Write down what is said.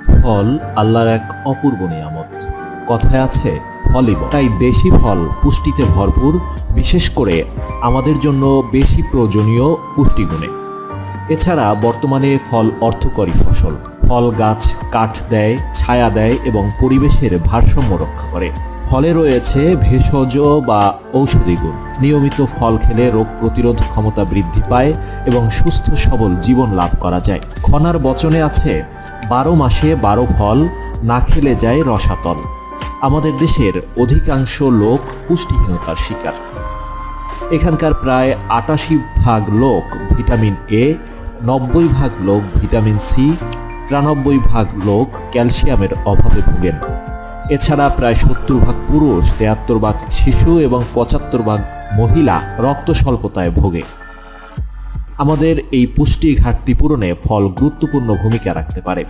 ফল আল্লাহর এক অপূর্ব নিয়ামত। কথায় আছে ফলই বর। তাই দেশি ফল পুষ্টিতে ভরপুর, বিশেষ করে আমাদের জন্য বেশি প্রয়োজনীয় পুষ্টিগুণে। এছাড়া বর্তমানে ফল অর্থকরী ফসল। ফল গাছ কাঠ দেয়, ছায়া দেয় এবং পরিবেশের ভারসাম্য রক্ষা করে। ফলে রয়েছে ভেষজ বা ঔষধি গুণ। নিয়মিত ফল খেলে রোগ প্রতিরোধ ক্ষমতা বৃদ্ধি পায় এবং সুস্থ সবল জীবন লাভ করা যায়। খনার বচনে আছে 12 মাসে 12 ফল, না খেলে যায় রসাতল। আমাদের দেশের অধিকাংশ লোক পুষ্টিহীনতার শিকার। এখানকার প্রায় 88% লোক ভিটামিন এ, 90% লোক ভিটামিন সি, 93% লোক ক্যালসিয়ামের অভাবে ভোগেন। এছাড়া প্রায় 70% পুরুষ, 73% শিশু এবং 75% মহিলা রক্ত স্বল্পতায় ভোগে। আমাদের এই পুষ্টি ঘাটতি পূরণে ফল গুরুত্বপূর্ণ ভূমিকা রাখতে পারে।